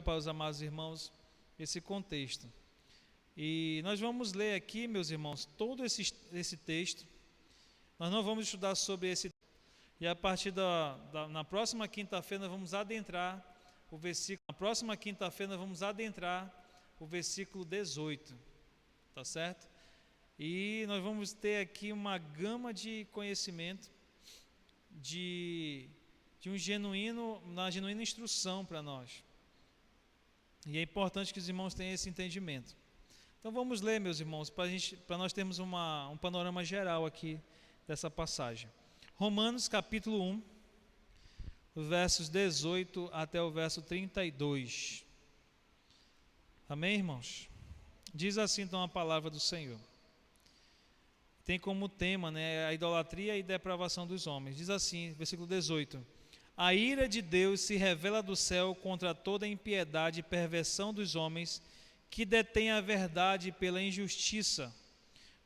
para os amados irmãos esse contexto. E nós vamos ler aqui, meus irmãos, todo esse texto. Nós não vamos estudar sobre esse texto. E a partir na próxima quinta-feira nós vamos adentrar o versículo. Na próxima quinta-feira nós vamos adentrar o versículo 18. Tá certo? E nós vamos ter aqui uma gama de conhecimento, uma genuína instrução para nós. E é importante que os irmãos tenham esse entendimento. Então vamos ler, meus irmãos, para nós termos um panorama geral aqui dessa passagem. Romanos capítulo 1, os versos 18 até o verso 32. Amém, irmãos? Diz assim então a palavra do Senhor. Tem como tema, a idolatria e depravação dos homens. Diz assim, versículo 18: A ira de Deus se revela do céu contra toda a impiedade e perversão dos homens que detêm a verdade pela injustiça.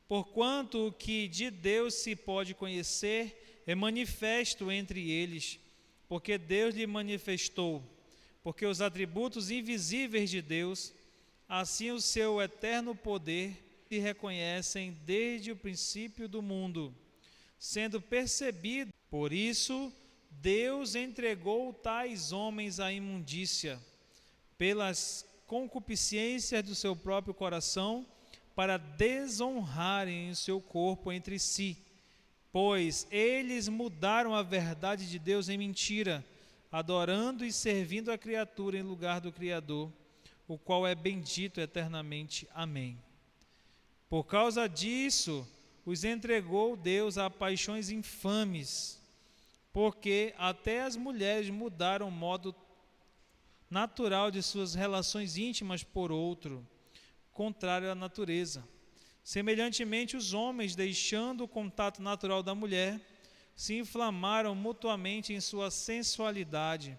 Porquanto o que de Deus se pode conhecer é manifesto entre eles, porque Deus lhe manifestou. Porque os atributos invisíveis de Deus, assim o seu eterno poder, se reconhecem desde o princípio do mundo, sendo percebido. Por isso, Deus entregou tais homens à imundícia, pelas concupiscências do seu próprio coração, para desonrarem o seu corpo entre si, pois eles mudaram a verdade de Deus em mentira, adorando e servindo a criatura em lugar do Criador, o qual é bendito eternamente. Amém. Por causa disso, os entregou Deus a paixões infames, porque até as mulheres mudaram o modo natural de suas relações íntimas por outro, contrário à natureza. Semelhantemente, os homens, deixando o contato natural da mulher, se inflamaram mutuamente em sua sensualidade,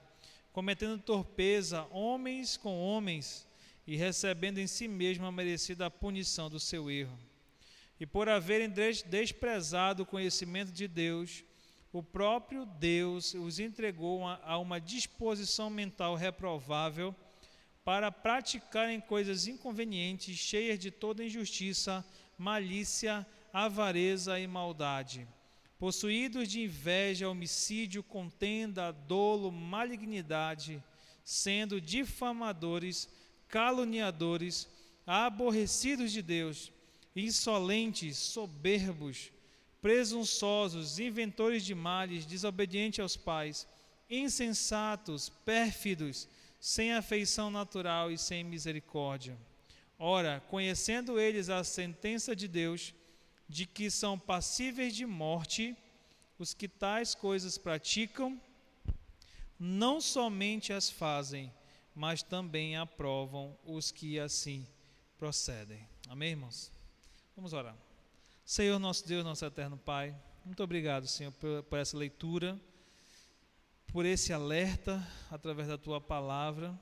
cometendo torpeza homens com homens e recebendo em si mesmo a merecida punição do seu erro. E por haverem desprezado o conhecimento de Deus, o próprio Deus os entregou a uma disposição mental reprovável para praticarem coisas inconvenientes, cheias de toda injustiça, malícia, avareza e maldade, possuídos de inveja, homicídio, contenda, dolo, malignidade, sendo difamadores, caluniadores, aborrecidos de Deus, insolentes, soberbos, presunçosos, inventores de males, desobedientes aos pais, insensatos, pérfidos, sem afeição natural e sem misericórdia. Ora, conhecendo eles a sentença de Deus, de que são passíveis de morte os que tais coisas praticam, não somente as fazem, mas também aprovam os que assim procedem. Amém, irmãos? Vamos orar. Senhor, nosso Deus, nosso eterno Pai, muito obrigado, Senhor, por essa leitura, por esse alerta através da Tua palavra,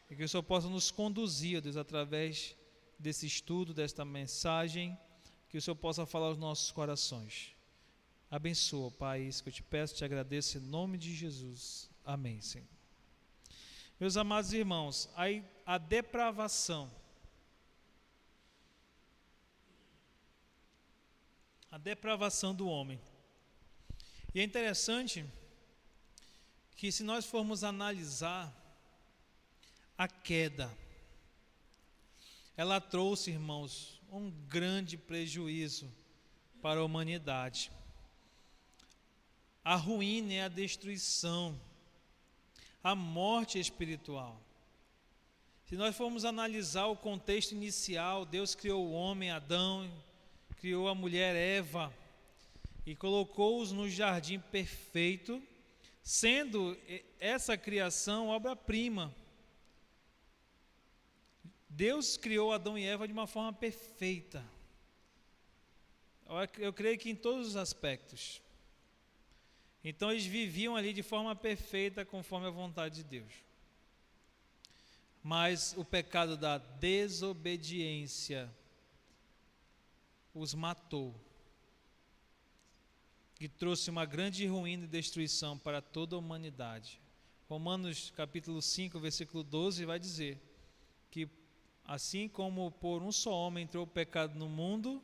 e que o Senhor possa nos conduzir, Deus, através desse estudo, desta mensagem, que o Senhor possa falar aos nossos corações. Abençoa, Pai, isso que eu te peço, te agradeço em nome de Jesus. Amém, Senhor. Meus amados irmãos, a depravação, do homem. E é interessante que, se nós formos analisar a queda, ela trouxe, irmãos, um grande prejuízo para a humanidade. A ruína é a destruição, a morte espiritual. Se nós formos analisar o contexto inicial, Deus criou o homem, Adão, criou a mulher, Eva, e colocou-os no jardim perfeito, sendo essa criação obra-prima. Deus criou Adão e Eva de uma forma perfeita. Eu creio que em todos os aspectos. Então eles viviam ali de forma perfeita, conforme a vontade de Deus. Mas o pecado da desobediência os matou, e trouxe uma grande ruína e destruição para toda a humanidade. Romanos capítulo 5, versículo 12 vai dizer que assim como por um só homem entrou o pecado no mundo,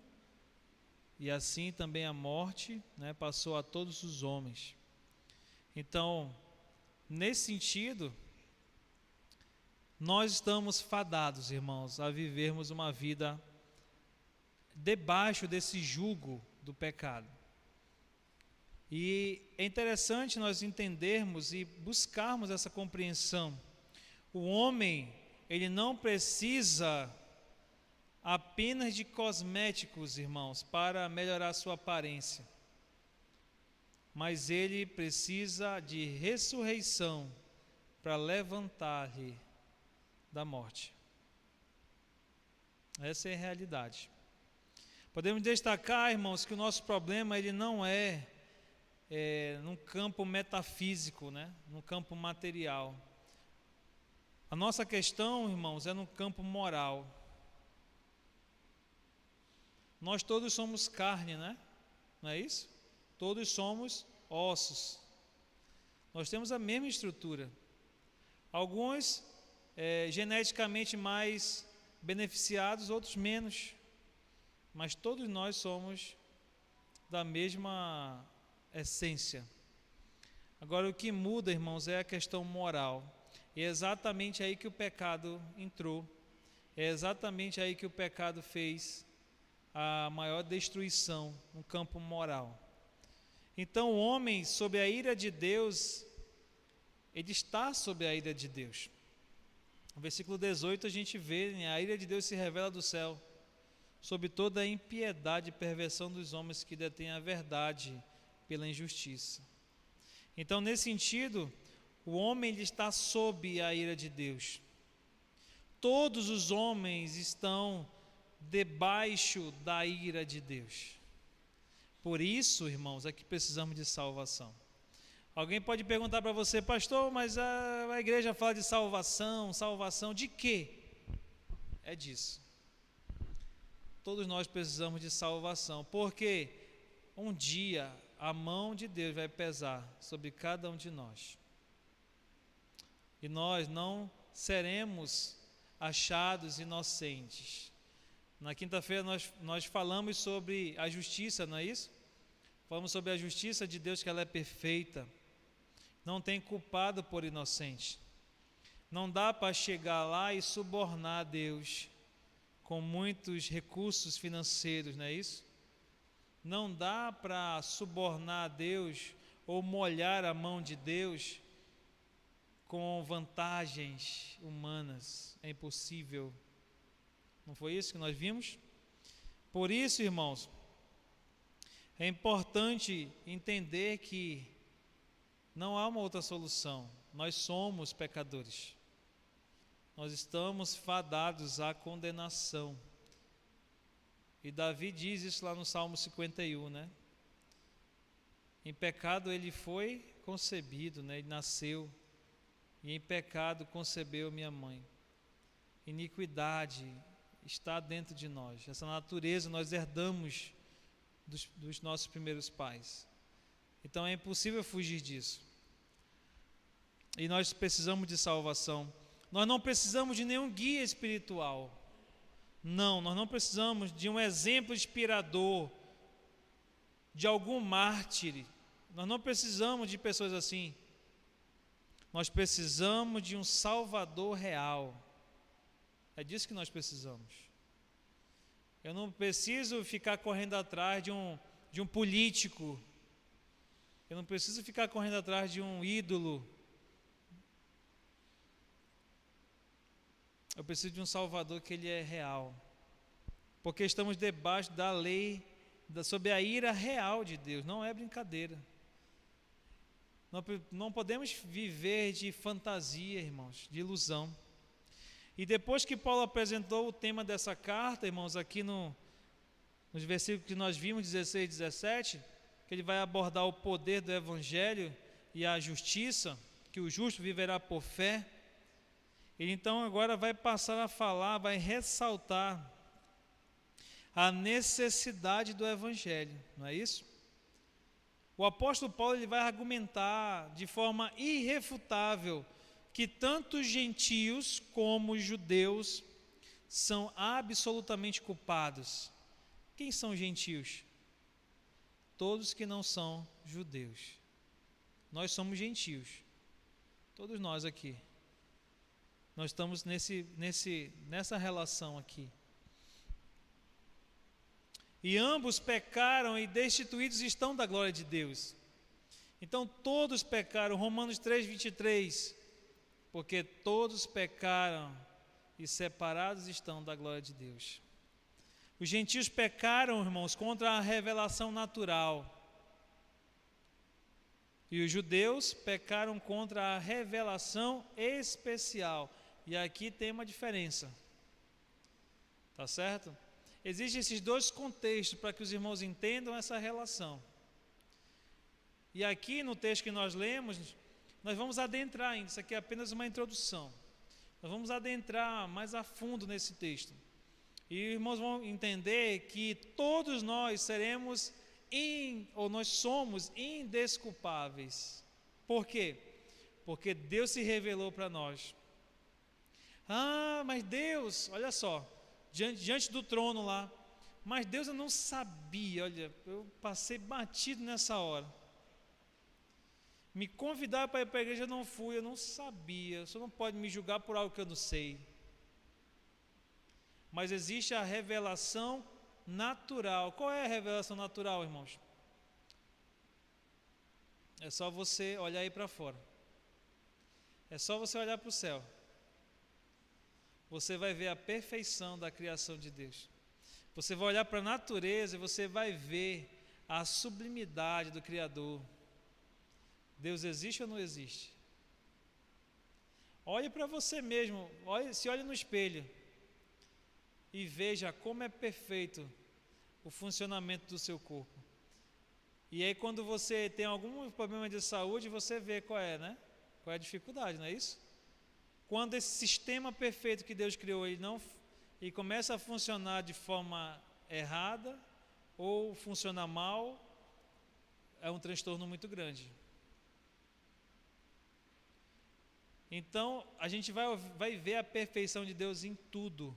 e assim também a morte, né, passou a todos os homens. Então, nesse sentido, nós estamos fadados, irmãos, a vivermos uma vida debaixo desse jugo do pecado. E é interessante nós entendermos e buscarmos essa compreensão. O homem, ele não precisa apenas de cosméticos, irmãos, para melhorar sua aparência, mas ele precisa de ressurreição para levantar-lhe da morte. Essa é a realidade. Podemos destacar, irmãos, que o nosso problema ele não é num campo metafísico, né? No campo material. A nossa questão, irmãos, é no campo moral. Nós todos somos carne, né? Não é isso? Todos somos ossos. Nós temos a mesma estrutura. Alguns geneticamente mais beneficiados, outros menos. Mas todos nós somos da mesma essência. Agora, o que muda, irmãos, é a questão moral. E é exatamente aí que o pecado entrou. É exatamente aí que o pecado fez a maior destruição no campo moral. Então, o homem, sob a ira de Deus, ele está sob a ira de Deus. No versículo 18 a gente vê, né, a ira de Deus se revela do céu sobre toda a impiedade e perversão dos homens que detêm a verdade pela injustiça. Então, nesse sentido, o homem ele está sob a ira de Deus. Todos os homens estão debaixo da ira de Deus. Por isso, irmãos, é que precisamos de salvação. Alguém pode perguntar para você, pastor, mas a igreja fala de salvação, salvação de quê? É disso. Todos nós precisamos de salvação, porque um dia a mão de Deus vai pesar sobre cada um de nós. E nós não seremos achados inocentes. Na quinta-feira nós falamos sobre a justiça, não é isso? Falamos sobre a justiça de Deus, que ela é perfeita. Não tem culpado por inocente. Não dá para chegar lá e subornar a Deus com muitos recursos financeiros, não é isso? Não dá para subornar a Deus ou molhar a mão de Deus com vantagens humanas. É impossível. Não foi isso que nós vimos? Por isso, irmãos, é importante entender que não há uma outra solução. Nós somos pecadores. Nós estamos fadados à condenação. E Davi diz isso lá no Salmo 51, né? Em pecado ele foi concebido, né? Ele nasceu. E em pecado concebeu minha mãe. Iniquidade está dentro de nós. Essa natureza nós herdamos dos nossos primeiros pais. Então é impossível fugir disso. E nós precisamos de salvação. Nós não precisamos de nenhum guia espiritual. Não, nós não precisamos de um exemplo inspirador, de algum mártir. Nós não precisamos de pessoas assim. Nós precisamos de um Salvador real. É disso que nós precisamos. Eu não preciso ficar correndo atrás de um político. Eu não preciso ficar correndo atrás de um ídolo. Eu preciso de um Salvador que ele é real. Porque estamos debaixo da lei, sob a ira real de Deus. Não é brincadeira. Não podemos viver de fantasia, irmãos, de ilusão. E depois que Paulo apresentou o tema dessa carta, irmãos, aqui nos versículos que nós vimos, 16 e 17, que ele vai abordar o poder do Evangelho e a justiça, que o justo viverá por fé. Ele então agora vai passar a falar, vai ressaltar a necessidade do Evangelho, não é isso? O apóstolo Paulo ele vai argumentar de forma irrefutável que tanto os gentios como os judeus são absolutamente culpados. Quem são os gentios? Todos que não são judeus. Nós somos gentios. Todos nós aqui. Nós estamos nessa relação aqui. E ambos pecaram e destituídos estão da glória de Deus. Então todos pecaram, Romanos 3:23, porque todos pecaram e separados estão da glória de Deus. Os gentios pecaram, irmãos, contra a revelação natural. E os judeus pecaram contra a revelação especial. E aqui tem uma diferença. Tá certo? Existem esses dois contextos para que os irmãos entendam essa relação. E aqui no texto que nós lemos, nós vamos adentrar ainda, isso aqui é apenas uma introdução. Nós vamos adentrar mais a fundo nesse texto. E os irmãos vão entender que todos nós seremos, ou nós somos indesculpáveis. Por quê? Porque Deus se revelou para nós. Ah, mas Deus, olha só, diante do trono lá, mas Deus eu não sabia, olha, eu passei batido nessa hora. Me convidaram para ir para a igreja, eu não fui, eu não sabia. O senhor não pode me julgar por algo que eu não sei. Mas existe a revelação natural. Qual é a revelação natural, irmãos? É só você olhar aí para fora. É só você olhar para o céu. Você vai ver a perfeição da criação de Deus. Você vai olhar para a natureza e você vai ver a sublimidade do Criador. Deus existe ou não existe? Olhe para você mesmo, se olhe no espelho e veja como é perfeito o funcionamento do seu corpo. E aí quando você tem algum problema de saúde, você vê qual é, né? Qual é a dificuldade, não é isso? Quando esse sistema perfeito que Deus criou, ele começa a funcionar de forma errada ou funciona mal, é um transtorno muito grande. Então, a gente vai ver a perfeição de Deus em tudo.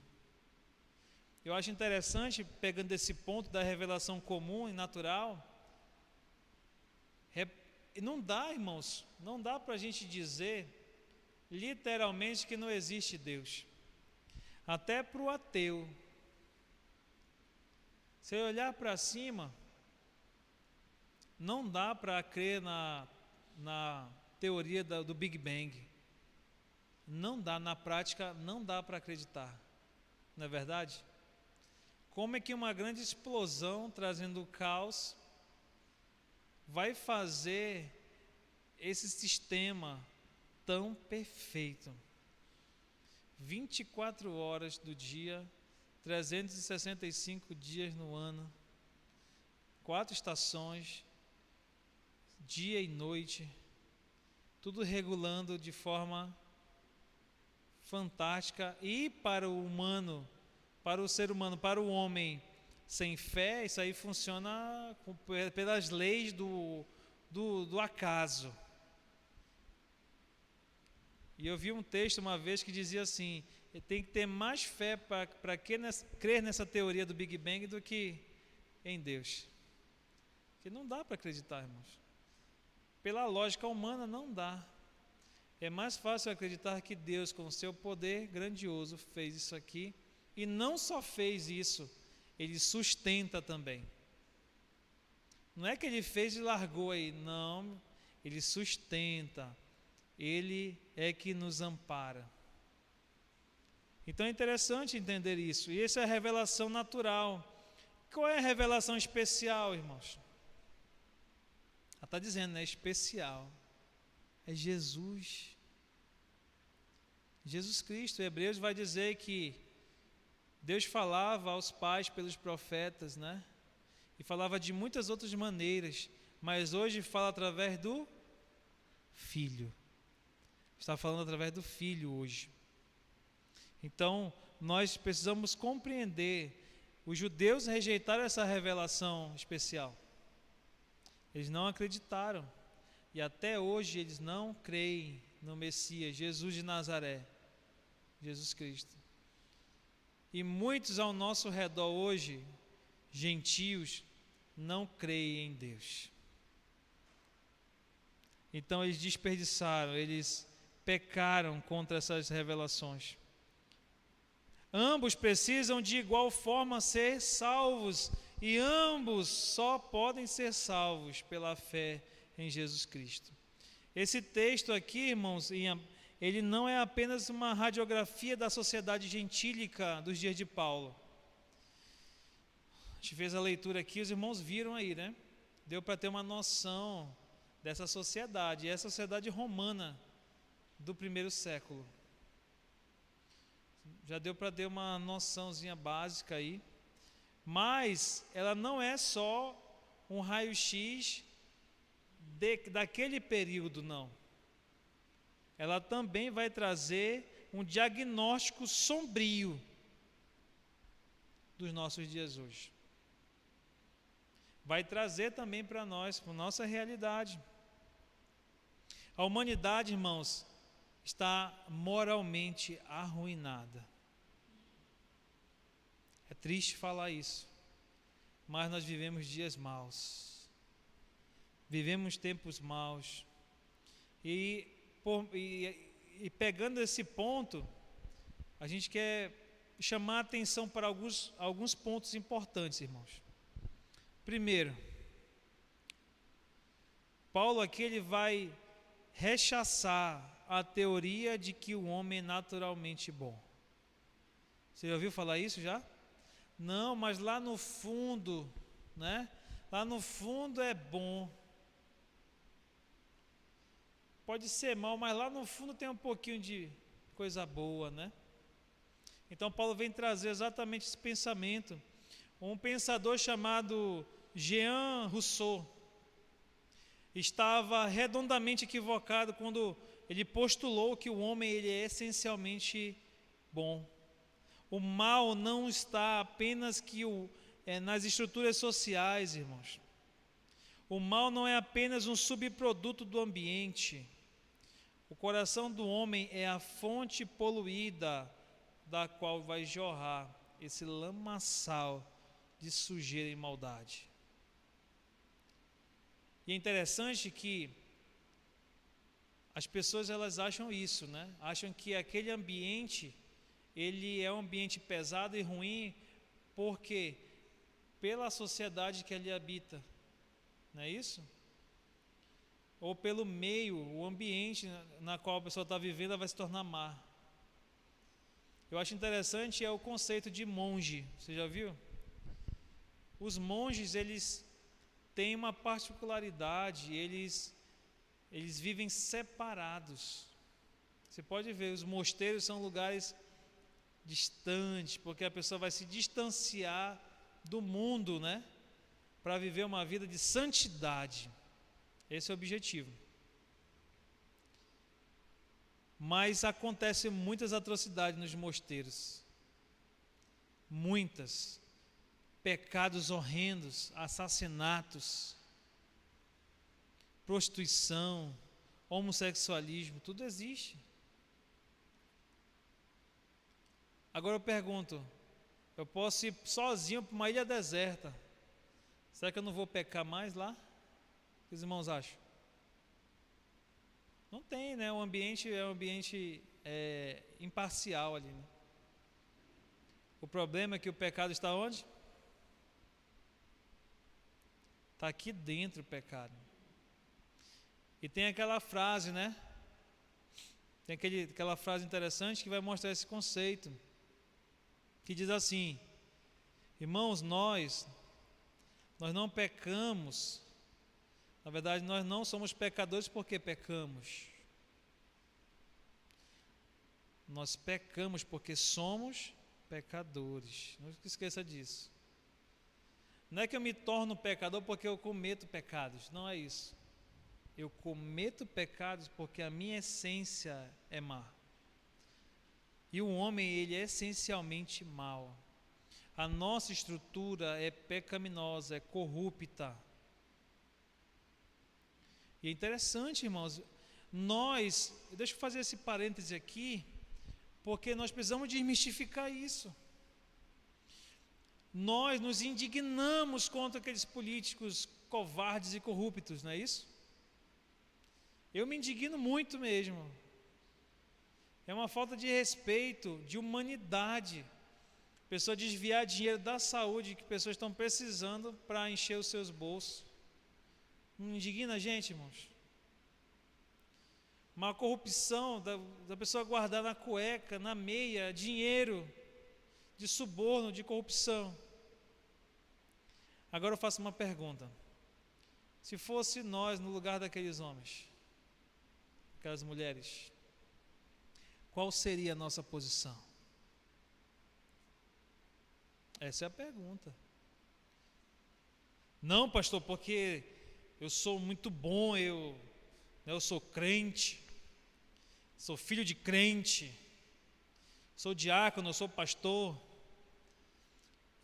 Eu acho interessante, pegando esse ponto da revelação comum e natural, não dá, irmãos, não dá para a gente dizer literalmente que não existe Deus. Até para o ateu. Se eu olhar para cima, não dá para crer na teoria do Big Bang. Não dá, na prática, não dá para acreditar. Não é verdade? Como é que uma grande explosão trazendo caos vai fazer esse sistema tão perfeito? 24 horas do dia, 365 dias no ano, 4 estações, dia e noite, tudo regulando de forma fantástica. E para o humano, para o ser humano, para o homem sem fé, isso aí funciona pelas leis do acaso. E eu vi um texto uma vez que dizia assim: tem que ter mais fé para crer nessa teoria do Big Bang do que em Deus. Porque não dá para acreditar, irmãos. Pela lógica humana não dá. É mais fácil acreditar que Deus, com o seu poder grandioso, fez isso aqui. E não só fez isso, Ele sustenta também. Não é que Ele fez e largou aí, não. Ele sustenta. Ele é que nos ampara. Então é interessante entender isso. E essa é a revelação natural. Qual é a revelação especial, irmãos? Ela está dizendo, né? Especial. É Jesus. Jesus Cristo. Hebreus vai dizer que Deus falava aos pais pelos profetas, né? E falava de muitas outras maneiras, mas hoje fala através do Filho. Está falando através do Filho hoje. Então, nós precisamos compreender. Os judeus rejeitaram essa revelação especial. Eles não acreditaram. E até hoje eles não creem no Messias, Jesus de Nazaré, Jesus Cristo. E muitos ao nosso redor hoje, gentios, não creem em Deus. Então eles desperdiçaram, eles pecaram contra essas revelações. Ambos precisam de igual forma ser salvos, e ambos só podem ser salvos pela fé em Jesus Cristo. Esse texto aqui, irmãos, ele não é apenas uma radiografia da sociedade gentílica dos dias de Paulo. A gente fez a leitura aqui, os irmãos viram aí, né? Deu para ter uma noção dessa sociedade, é a sociedade romana do primeiro século. Já deu para ter uma noçãozinha básica aí, mas ela não é só um raio-x daquele período, não. Ela também vai trazer um diagnóstico sombrio dos nossos dias hoje. Vai trazer também para nós, para a nossa realidade. A humanidade, irmãos, está moralmente arruinada. É triste falar isso, mas nós vivemos dias maus. Vivemos tempos maus. E pegando esse ponto, a gente quer chamar a atenção para alguns pontos importantes, irmãos. Primeiro, Paulo aqui ele vai rechaçar a teoria de que o homem é naturalmente bom. Você já ouviu falar isso já? Não, mas lá no fundo, né? Lá no fundo é bom. Pode ser mal, mas lá no fundo tem um pouquinho de coisa boa, né? Então Paulo vem trazer exatamente esse pensamento. Um pensador chamado Jean Rousseau estava redondamente equivocado quando ele postulou que o homem ele é essencialmente bom. O mal não está apenas nas estruturas sociais, irmãos. O mal não é apenas um subproduto do ambiente. O coração do homem é a fonte poluída da qual vai jorrar esse lamaçal de sujeira e maldade. E é interessante que as pessoas elas acham isso, né? Acham que aquele ambiente ele é um ambiente pesado e ruim porque pela sociedade que ele habita, não é isso? Ou pelo meio, o ambiente na qual a pessoa está vivendo, ela vai se tornar má. Eu acho interessante o conceito de monge. Você já viu? Os monges, eles têm uma particularidade, eles vivem separados. Você pode ver, os mosteiros são lugares distantes, porque a pessoa vai se distanciar do mundo, né? Para viver uma vida de santidade. Esse é o objetivo. Mas acontecem muitas atrocidades nos mosteiros. Muitas. Pecados horrendos, assassinatos, prostituição, homossexualismo, tudo existe. Agora eu pergunto, eu posso ir sozinho para uma ilha deserta, será que eu não vou pecar mais lá? O que os irmãos acham? Não tem, né? O ambiente é um ambiente imparcial ali, né? O problema é que o pecado está onde? Está aqui dentro o pecado. E tem aquela frase, né? Tem aquela frase interessante que vai mostrar esse conceito. Que diz assim: irmãos, nós não pecamos. Na verdade, nós não somos pecadores porque pecamos. Nós pecamos porque somos pecadores. Não esqueça disso. Não é que eu me torno pecador porque eu cometo pecados. Não é isso. Eu cometo pecados porque a minha essência é má. E o homem, ele é essencialmente mau. A nossa estrutura é pecaminosa, é corrupta. E é interessante, irmãos, deixa eu fazer esse parêntese aqui, porque nós precisamos desmistificar isso. Nós nos indignamos contra aqueles políticos covardes e corruptos, não é isso? Eu me indigno muito mesmo. É uma falta de respeito, de humanidade. Pessoa desviar dinheiro da saúde que pessoas estão precisando para encher os seus bolsos. Não indigna a gente, irmãos? Uma corrupção da pessoa guardar na cueca, na meia, dinheiro de suborno, de corrupção. Agora eu faço uma pergunta. Se fosse nós no lugar daqueles homens, aquelas mulheres, qual seria a nossa posição? Essa é a pergunta. Não, pastor, porque eu sou muito bom, eu sou crente, sou filho de crente, sou diácono, eu sou pastor,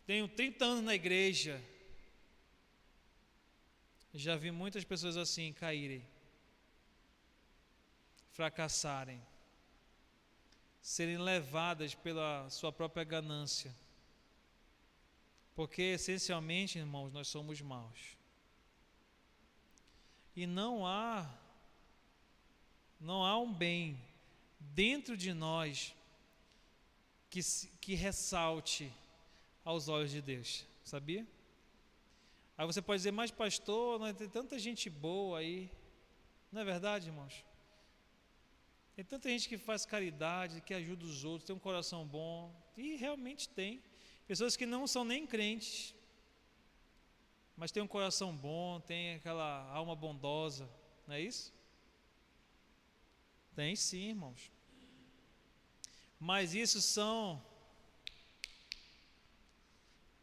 tenho 30 anos na igreja. Já vi muitas pessoas assim caírem, fracassarem, serem levadas pela sua própria ganância. Porque essencialmente, irmãos, nós somos maus. E não há um bem dentro de nós que ressalte aos olhos de Deus, sabia? Aí você pode dizer, mas pastor, não tem tanta gente boa aí. Não é verdade, irmãos? Tem tanta gente que faz caridade, que ajuda os outros, tem um coração bom. E realmente tem. Pessoas que não são nem crentes, mas têm um coração bom, têm aquela alma bondosa. Não é isso? Tem sim, irmãos. Mas isso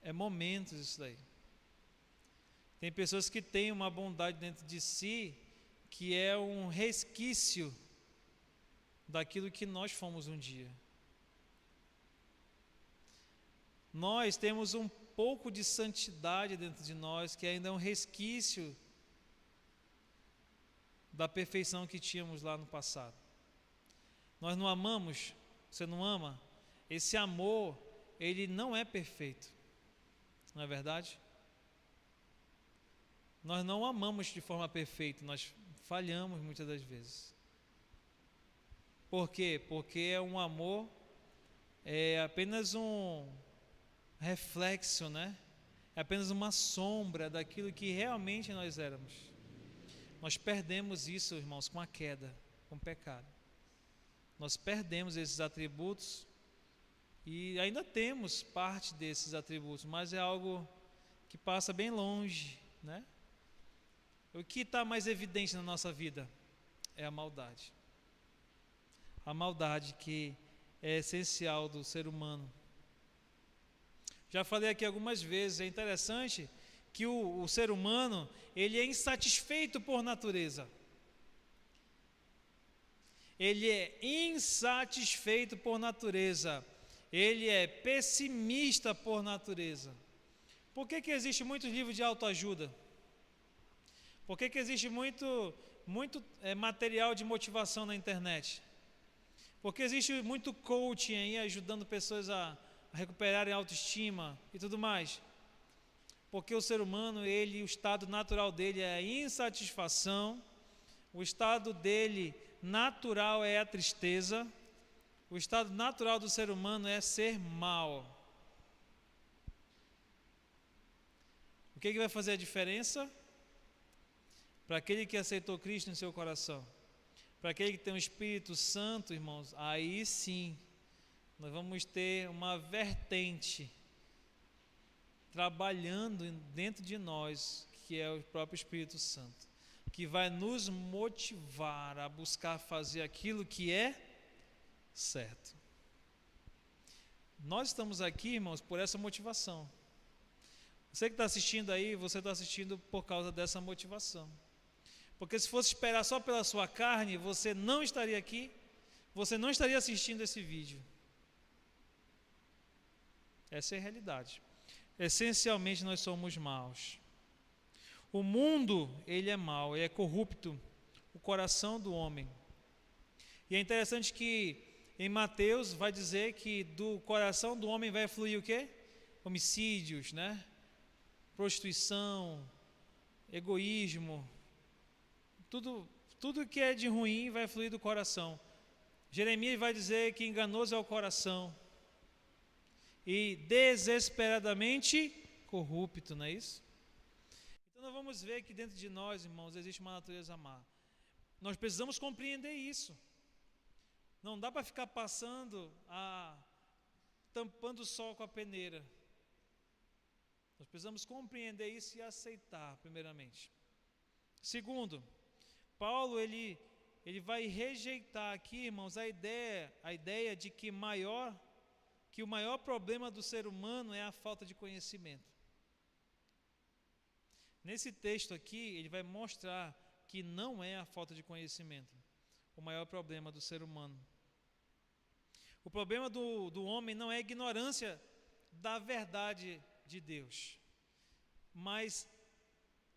é momentos isso daí. Tem pessoas que têm uma bondade dentro de si, que é um resquício daquilo que nós fomos um dia. Nós temos um pouco de santidade dentro de nós, que ainda é um resquício da perfeição que tínhamos lá no passado. Nós não amamos, você não ama? Esse amor, ele não é perfeito, não é verdade? Nós não amamos de forma perfeita, nós falhamos muitas das vezes. Por quê? Porque é um amor, é apenas um reflexo, né? É apenas uma sombra daquilo que realmente nós éramos. Nós perdemos isso, irmãos, com a queda, com o pecado. Nós perdemos esses atributos e ainda temos parte desses atributos, mas é algo que passa bem longe, né? O que está mais evidente na nossa vida é a maldade. A maldade que é essencial do ser humano. Já falei aqui algumas vezes, é interessante que o ser humano, ele é insatisfeito por natureza. Ele é insatisfeito por natureza. Ele é pessimista por natureza. Por que existe muitos livros de autoajuda? Por que existe muito material de motivação na internet? Porque existe muito coaching aí ajudando pessoas a recuperarem a autoestima e tudo mais. Porque o ser humano, o estado natural dele é a insatisfação, o estado dele natural é a tristeza, o estado natural do ser humano é ser mal. O que vai fazer a diferença? Para aquele que aceitou Cristo em seu coração, para aquele que tem o Espírito Santo, irmãos, aí sim, nós vamos ter uma vertente trabalhando dentro de nós, que é o próprio Espírito Santo, que vai nos motivar a buscar fazer aquilo que é certo. Nós estamos aqui, irmãos, por essa motivação. Você que está assistindo aí, você está assistindo por causa dessa motivação. Porque se fosse esperar só pela sua carne, você não estaria aqui, você não estaria assistindo esse vídeo. Essa é a realidade. Essencialmente nós somos maus. O mundo, ele é mau, ele é corrupto, o coração do homem. E é interessante que em Mateus vai dizer que do coração do homem vai fluir o quê? Homicídios, né? Prostituição, egoísmo, tudo que é de ruim vai fluir do coração. Jeremias vai dizer que enganoso é o coração e desesperadamente corrupto, não é isso? Então nós vamos ver que dentro de nós, irmãos, existe uma natureza má. Nós precisamos compreender isso. Não dá para ficar tampando o sol com a peneira. Nós precisamos compreender isso e aceitar, primeiramente. Segundo, Paulo ele vai rejeitar aqui, irmãos, a ideia de que o maior problema do ser humano é a falta de conhecimento. Nesse texto aqui, ele vai mostrar que não é a falta de conhecimento o maior problema do ser humano. O problema do homem não é a ignorância da verdade de Deus, mas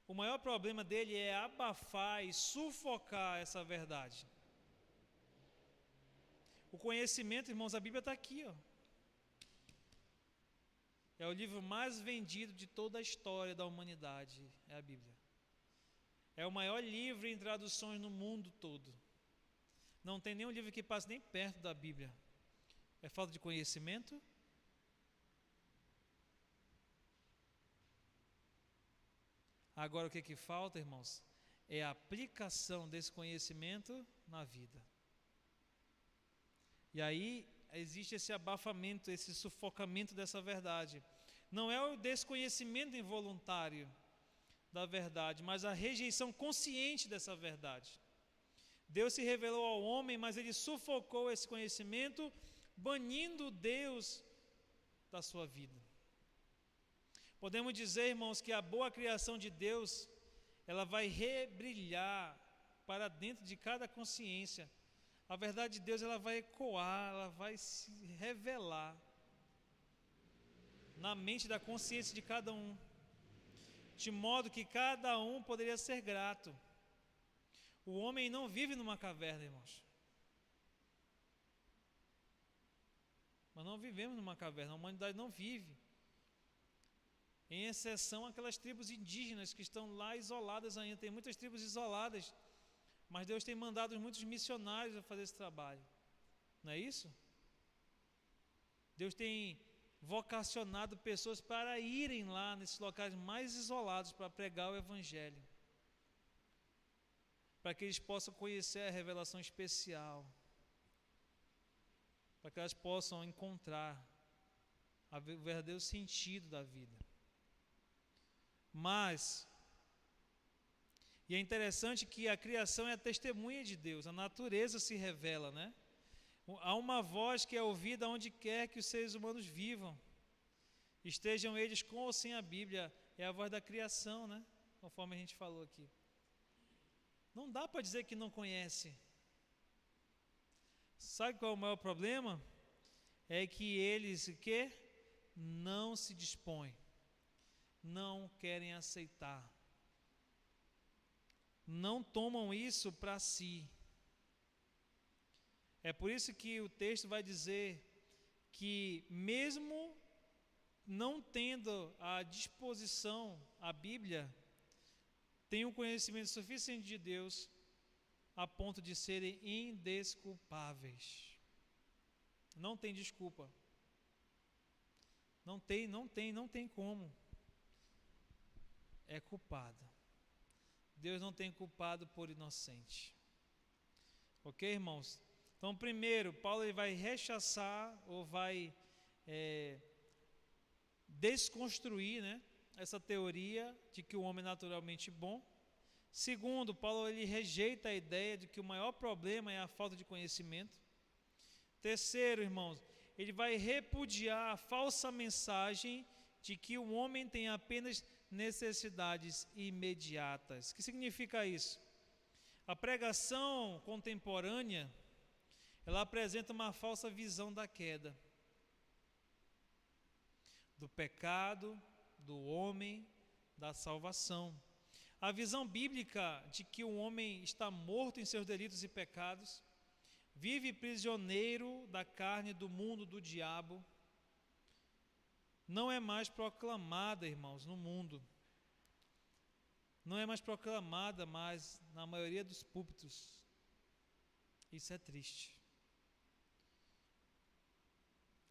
o maior problema dele é abafar e sufocar essa verdade. O conhecimento, irmãos, a Bíblia está aqui, ó. É o livro mais vendido de toda a história da humanidade, é a Bíblia. É o maior livro em traduções no mundo todo. Não tem nenhum livro que passe nem perto da Bíblia. É falta de conhecimento? Agora o que falta, irmãos? É a aplicação desse conhecimento na vida. E aí existe esse abafamento, esse sufocamento dessa verdade. Não é o desconhecimento involuntário da verdade, mas a rejeição consciente dessa verdade. Deus se revelou ao homem, mas ele sufocou esse conhecimento, banindo Deus da sua vida. Podemos dizer, irmãos, que a boa criação de Deus, ela vai rebrilhar para dentro de cada consciência. A verdade de Deus, ela vai ecoar, ela vai se revelar na mente da consciência de cada um, de modo que cada um poderia ser grato. O homem não vive numa caverna, irmãos. Nós não vivemos numa caverna, a humanidade não vive. Em exceção aquelas tribos indígenas que estão lá isoladas ainda. Tem muitas tribos isoladas, mas Deus tem mandado muitos missionários a fazer esse trabalho. Não é isso? Deus tem vocacionado pessoas para irem lá nesses locais mais isolados para pregar o Evangelho, para que eles possam conhecer a revelação especial, para que elas possam encontrar o verdadeiro sentido da vida. Mas, e é interessante que a criação é a testemunha de Deus, a natureza se revela, né? Há uma voz que é ouvida onde quer que os seres humanos vivam, estejam eles com ou sem a Bíblia, é a voz da criação, né? Conforme a gente falou aqui. Não dá para dizer que não conhece. Sabe qual é o maior problema? É que eles não se dispõem, não querem aceitar, não tomam isso para si. É por isso que o texto vai dizer que mesmo não tendo à disposição a Bíblia, tem um conhecimento suficiente de Deus a ponto de serem indesculpáveis. Não tem desculpa. Não tem como. É culpado. Deus não tem culpado por inocente. Ok, irmãos? Então, primeiro, Paulo ele vai rechaçar ou vai desconstruir, né, essa teoria de que o homem é naturalmente bom. Segundo, Paulo ele rejeita a ideia de que o maior problema é a falta de conhecimento. Terceiro, irmãos, ele vai repudiar a falsa mensagem de que o homem tem apenas necessidades imediatas. O que significa isso? A pregação contemporânea, ela apresenta uma falsa visão da queda, do pecado, do homem, da salvação. A visão bíblica de que o homem está morto em seus delitos e pecados, vive prisioneiro da carne, do mundo, do diabo, não é mais proclamada, irmãos, no mundo. Não é mais proclamada mais na maioria dos púlpitos. Isso é triste.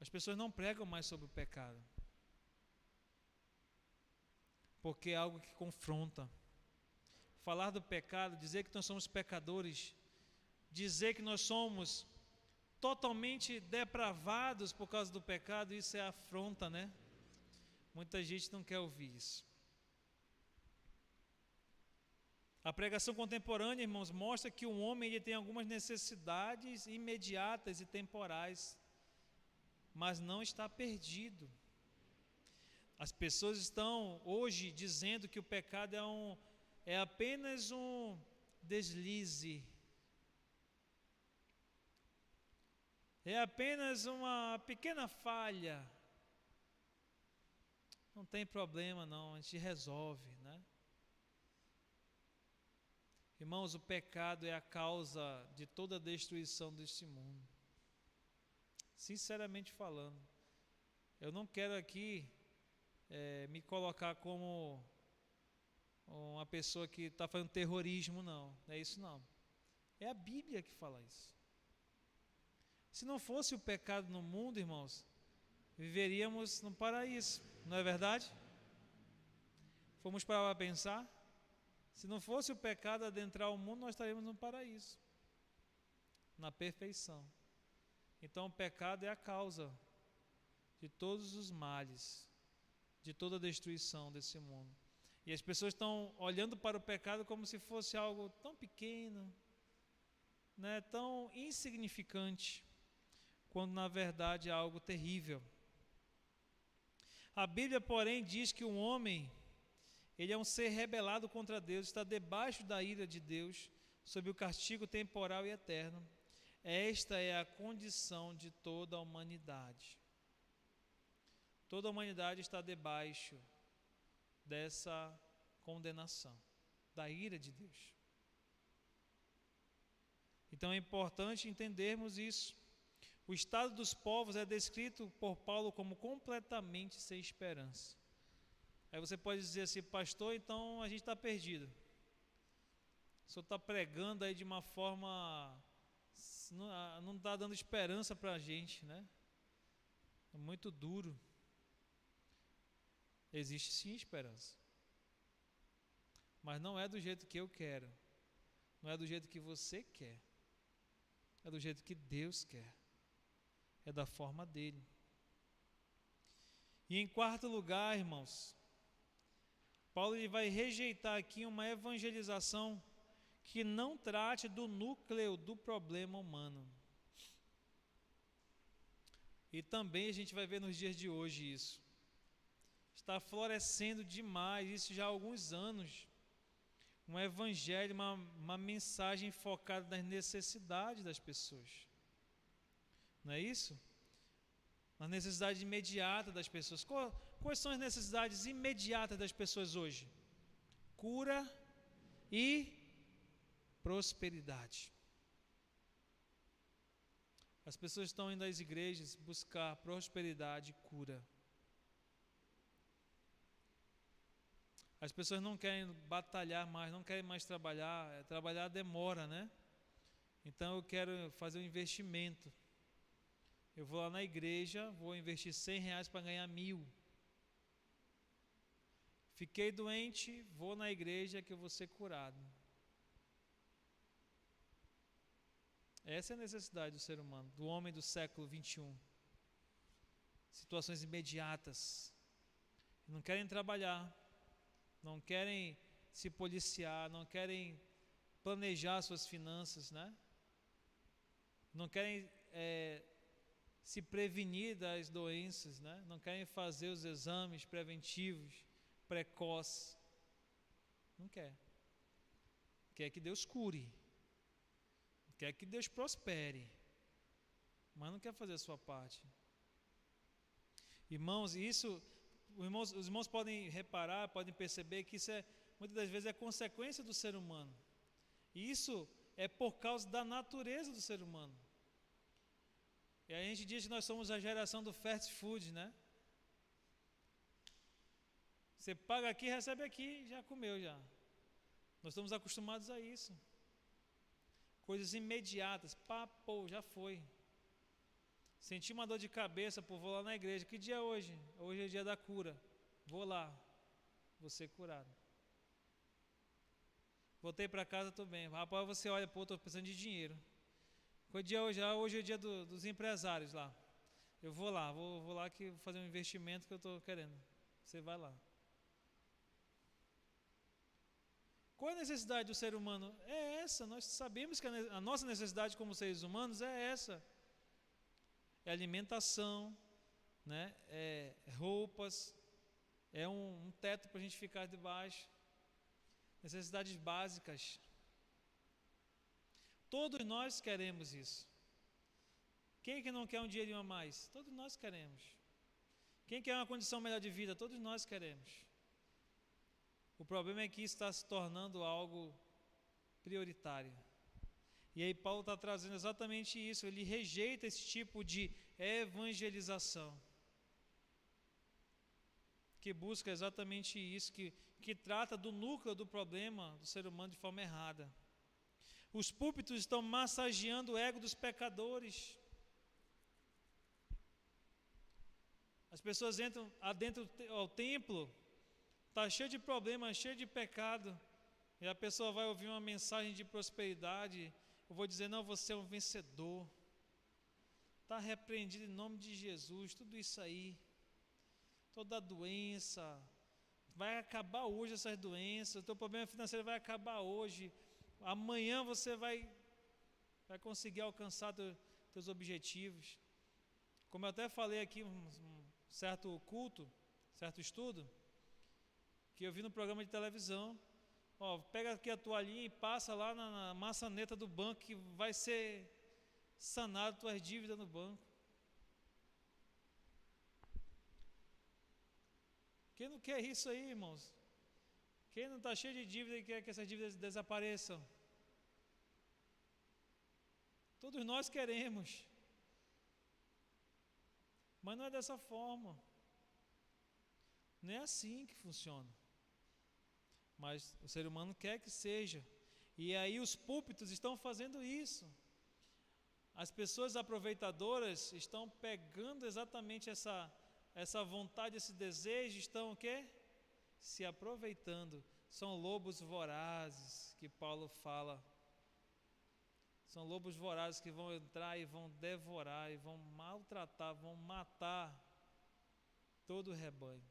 As pessoas não pregam mais sobre o pecado, porque é algo que confronta. Falar do pecado, dizer que nós somos pecadores, dizer que nós somos totalmente depravados por causa do pecado, isso é afronta, né? Muita gente não quer ouvir isso. A pregação contemporânea, irmãos, mostra que o homem ele tem algumas necessidades imediatas e temporais, mas não está perdido. As pessoas estão hoje dizendo que o pecado é apenas um deslize, é apenas uma pequena falha. Não tem problema não, a gente resolve, né? Irmãos, o pecado é a causa de toda a destruição deste mundo. Sinceramente falando, eu não quero aqui me colocar como uma pessoa que está fazendo terrorismo, não é isso não. É a Bíblia que fala isso. Se não fosse o pecado no mundo, irmãos, viveríamos no paraíso, não é verdade? Fomos para pensar? Se não fosse o pecado adentrar o mundo, nós estaríamos no paraíso, na perfeição. Então o pecado é a causa de todos os males, de toda a destruição desse mundo. E as pessoas estão olhando para o pecado como se fosse algo tão pequeno, né, tão insignificante, quando na verdade é algo terrível. A Bíblia, porém, diz que o homem, ele é um ser rebelado contra Deus, está debaixo da ira de Deus, sob o castigo temporal e eterno. Esta é a condição de toda a humanidade. Toda a humanidade está debaixo dessa condenação, da ira de Deus. Então é importante entendermos isso. O estado dos povos é descrito por Paulo como completamente sem esperança. Aí você pode dizer assim, pastor, então a gente está perdido. O senhor está pregando aí de uma forma, não está dando esperança para a gente, né? É muito duro. Existe sim esperança, mas não é do jeito que eu quero, não é do jeito que você quer, é do jeito que Deus quer, é da forma dele. E em quarto lugar, irmãos, Paulo ele vai rejeitar aqui uma evangelização que não trate do núcleo do problema humano. E também a gente vai ver nos dias de hoje isso. Está florescendo demais, isso já há alguns anos. Um evangelho, uma mensagem focada nas necessidades das pessoas. Não é isso? Nas necessidades imediatas das pessoas. Quais são as necessidades imediatas das pessoas hoje? Cura e prosperidade. As pessoas estão indo às igrejas buscar prosperidade e cura. As pessoas não querem batalhar mais, não querem mais trabalhar. Trabalhar demora, né? Então eu quero fazer um investimento. Eu vou lá na igreja, vou investir R$100 para ganhar 1.000. Fiquei doente, vou na igreja que eu vou ser curado. Essa é a necessidade do ser humano, do homem do século 21. Situações imediatas. Não querem trabalhar, não querem se policiar, não querem planejar suas finanças, né? Não querem se prevenir das doenças, né? Não querem fazer os exames preventivos, precoces. Não quer. Quer que Deus cure. Quer que Deus prospere. Mas não quer fazer a sua parte. Irmãos, os irmãos podem reparar, podem perceber que isso muitas das vezes é consequência do ser humano. E isso é por causa da natureza do ser humano. E aí a gente diz que nós somos a geração do fast food, né? Você paga aqui, recebe aqui, já comeu já. Nós estamos acostumados a isso. Coisas imediatas, papo, já foi. Senti uma dor de cabeça, pô, vou lá na igreja. Que dia é hoje? Hoje é dia da cura. Vou lá, vou ser curado. Voltei para casa, estou bem. Rapaz, você olha, pô, estou precisando de dinheiro. Qual dia é hoje? Hoje é o dia dos empresários lá. Eu vou lá, vou lá que vou fazer um investimento que eu estou querendo. Você vai lá. Qual é a necessidade do ser humano? É essa. Nós sabemos que a nossa necessidade como seres humanos é essa. É alimentação, né? É roupas, é um teto para a gente ficar debaixo. Necessidades básicas. Todos nós queremos isso. Quem que não quer um dinheirinho a mais? Todos nós queremos. Quem quer uma condição melhor de vida? Todos nós queremos. O problema é que isso está se tornando algo prioritário. E aí Paulo está trazendo exatamente isso. Ele rejeita esse tipo de evangelização, que busca exatamente isso, que trata do núcleo do problema do ser humano de forma errada. Os púlpitos estão massageando o ego dos pecadores. As pessoas entram adentro ao templo, está cheio de problemas, cheio de pecado, e a pessoa vai ouvir uma mensagem de prosperidade. Eu vou dizer, não, você é um vencedor, está repreendido em nome de Jesus, tudo isso aí. Toda doença, vai acabar hoje essas doenças, o teu problema financeiro vai acabar hoje, amanhã você vai conseguir alcançar teus objetivos. Como eu até falei aqui, um certo culto, certo estudo, que eu vi no programa de televisão, pega aqui a toalhinha e passa lá na maçaneta do banco que vai ser sanado tuas dívidas no banco. Quem não quer isso aí, irmãos? Quem não está cheio de dívida e quer que essas dívidas desapareçam? Todos nós queremos. Mas não é dessa forma. Não é assim que funciona. Mas o ser humano quer que seja. E aí os púlpitos estão fazendo isso. As pessoas aproveitadoras estão pegando exatamente essa vontade, esse desejo, estão o quê? Se aproveitando. São lobos vorazes que Paulo fala. São lobos vorazes que vão entrar e vão devorar, e vão maltratar, vão matar todo o rebanho.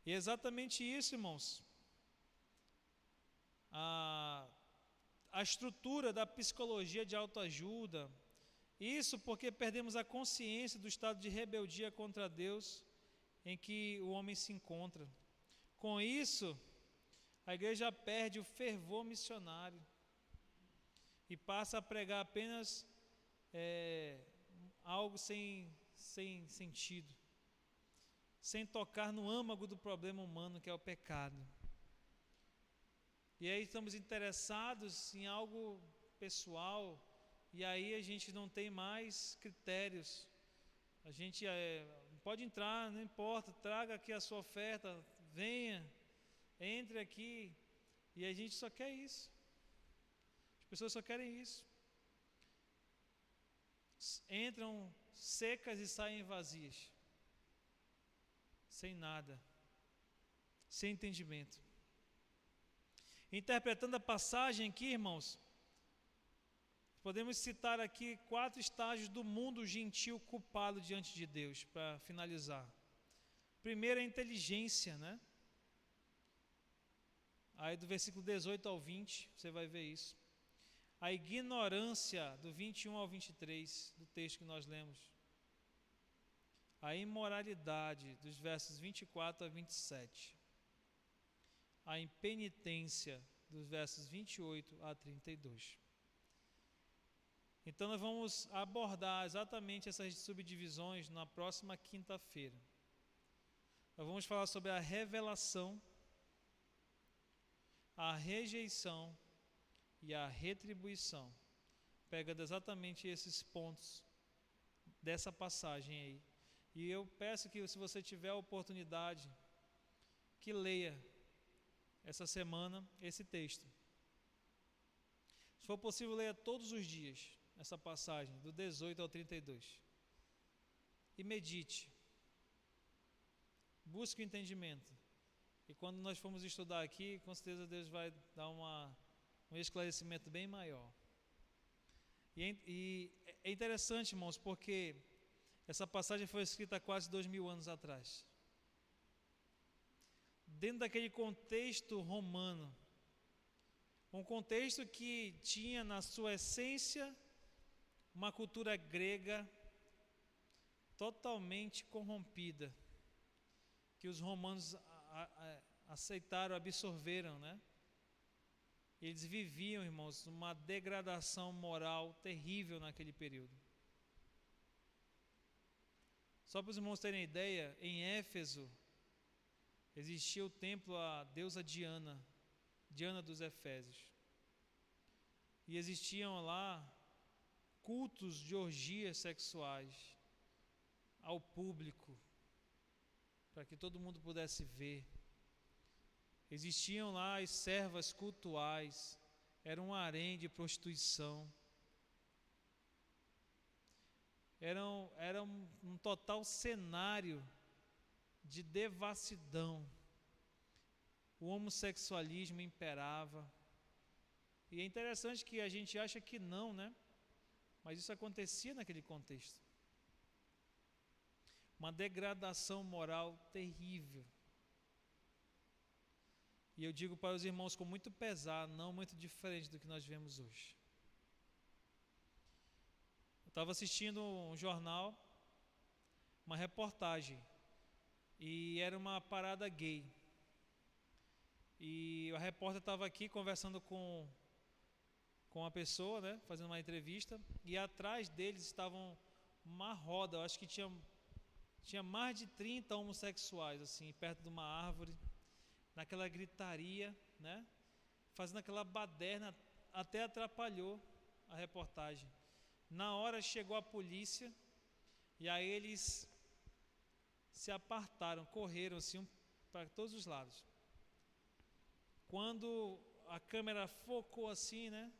E é exatamente isso, irmãos. A estrutura da psicologia de autoajuda, isso porque perdemos a consciência do estado de rebeldia contra Deus em que o homem se encontra. Com isso, a igreja perde o fervor missionário e passa a pregar apenas algo sem sentido, sem tocar no âmago do problema humano, que é o pecado. E aí estamos interessados em algo pessoal, e aí a gente não tem mais critérios. A gente pode entrar, não importa, traga aqui a sua oferta, venha, entre aqui, e a gente só quer isso. As pessoas só querem isso. Entram secas e saem vazias, sem nada, sem entendimento. Interpretando a passagem aqui, irmãos, podemos citar aqui 4 estágios do mundo gentil culpado diante de Deus, para finalizar. Primeiro, a inteligência, né? Aí do versículo 18 ao 20, você vai ver isso. A ignorância, do 21 ao 23, do texto que nós lemos. A imoralidade, dos versos 24 a 27. A impenitência, dos versos 28 a 32. Então nós vamos abordar exatamente essas subdivisões na próxima quinta-feira. Nós vamos falar sobre a revelação, a rejeição e a retribuição, pegando exatamente esses pontos dessa passagem aí. E eu peço que, se você tiver a oportunidade, que leia essa semana esse texto. Se for possível, leia todos os dias essa passagem, do 18 ao 32. E medite. Busque o entendimento. E quando nós formos estudar aqui, com certeza Deus vai dar um esclarecimento bem maior. E é interessante, irmãos, porque essa passagem foi escrita há quase 2000 anos atrás. Dentro daquele contexto romano, um contexto que tinha na sua essência uma cultura grega totalmente corrompida, que os romanos aceitaram, absorveram, né? Eles viviam, irmãos, uma degradação moral terrível naquele período. Só para os irmãos terem ideia, em Éfeso existia o templo à deusa Diana, Diana dos Efésios. E existiam lá cultos de orgias sexuais ao público, para que todo mundo pudesse ver. Existiam lá as servas cultuais, era um harém de prostituição. Era um total cenário de devassidão. O homossexualismo imperava. E é interessante que a gente acha que não, né? Mas isso acontecia naquele contexto. Uma degradação moral terrível. E eu digo para os irmãos com muito pesar, não muito diferente do que nós vemos hoje. Eu estava assistindo um jornal, uma reportagem, e era uma parada gay. E a repórter estava aqui conversando com uma pessoa, né, fazendo uma entrevista, e atrás deles estavam uma roda, eu acho que tinha mais de 30 homossexuais, assim, perto de uma árvore, naquela gritaria, né, fazendo aquela baderna, até atrapalhou a reportagem. Na hora chegou a polícia, e aí eles se apartaram, correram assim para todos os lados. Quando a câmera focou assim, né,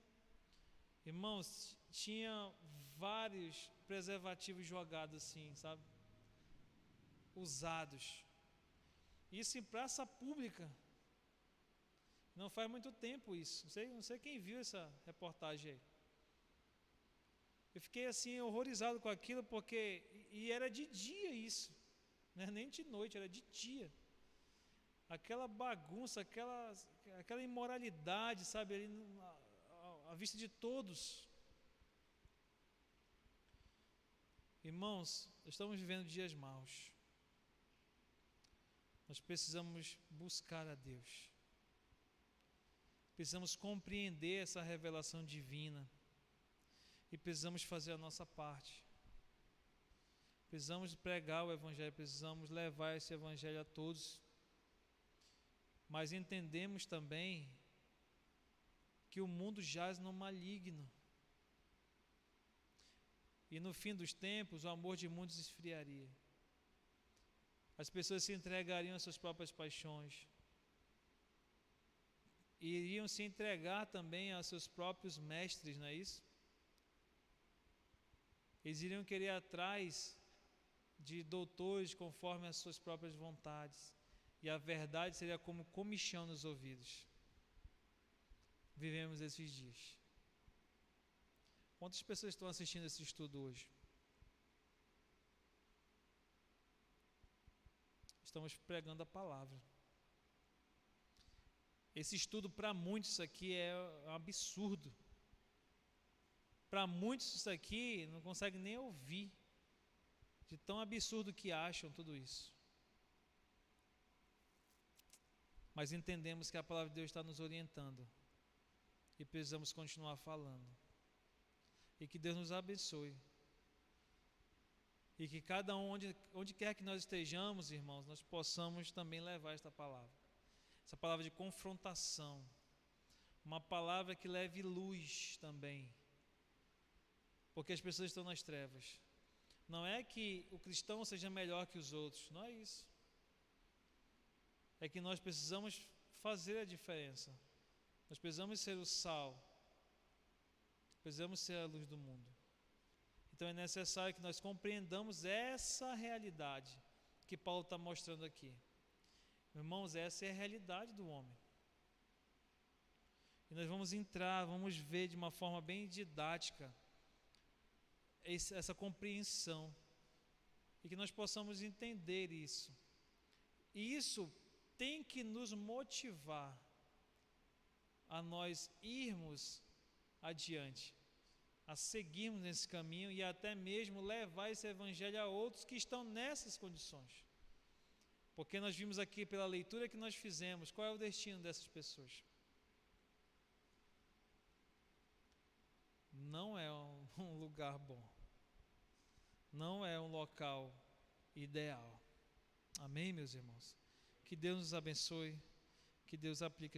irmãos, tinha vários preservativos jogados assim, sabe? Usados. Isso em praça pública. Não faz muito tempo isso. Não sei quem viu essa reportagem aí. Eu fiquei assim horrorizado com aquilo, porque era de dia isso, não é nem de noite, era de dia. Aquela bagunça, aquela imoralidade, sabe, ali à vista de todos. Irmãos, estamos vivendo dias maus. Nós precisamos buscar a Deus. Precisamos compreender essa revelação divina. E precisamos fazer a nossa parte. Precisamos pregar o Evangelho, precisamos levar esse Evangelho a todos. Mas entendemos também que o mundo jaz no maligno. E no fim dos tempos, o amor de muitos esfriaria. As pessoas se entregariam às suas próprias paixões. E iriam se entregar também aos seus próprios mestres, não é isso? Eles iriam querer ir atrás de doutores conforme as suas próprias vontades. E a verdade seria como comichão nos ouvidos. Vivemos esses dias. Quantas pessoas estão assistindo esse estudo hoje? Estamos pregando a palavra. Esse estudo, para muitos, isso aqui é um absurdo. Para muitos, isso aqui não consegue nem ouvir, de tão absurdo que acham tudo isso. Mas entendemos que a palavra de Deus está nos orientando e precisamos continuar falando. E que Deus nos abençoe. E que cada um, onde quer que nós estejamos, irmãos, nós possamos também levar esta palavra. Essa palavra de confrontação. Uma palavra que leve luz também. Porque as pessoas estão nas trevas. Não é que o cristão seja melhor que os outros, não é isso. É que nós precisamos fazer a diferença. Nós precisamos ser o sal. Precisamos ser a luz do mundo. Então é necessário que nós compreendamos essa realidade que Paulo está mostrando aqui. Irmãos, essa é a realidade do homem. E nós vamos entrar, vamos ver de uma forma bem didática essa compreensão. E que nós possamos entender isso. E isso tem que nos motivar a nós irmos adiante, a seguirmos nesse caminho e até mesmo levar esse evangelho a outros que estão nessas condições. Porque nós vimos aqui pela leitura que nós fizemos, qual é o destino dessas pessoas? Não é um lugar bom. Não é um local ideal. Amém, meus irmãos? Que Deus nos abençoe, que Deus aplique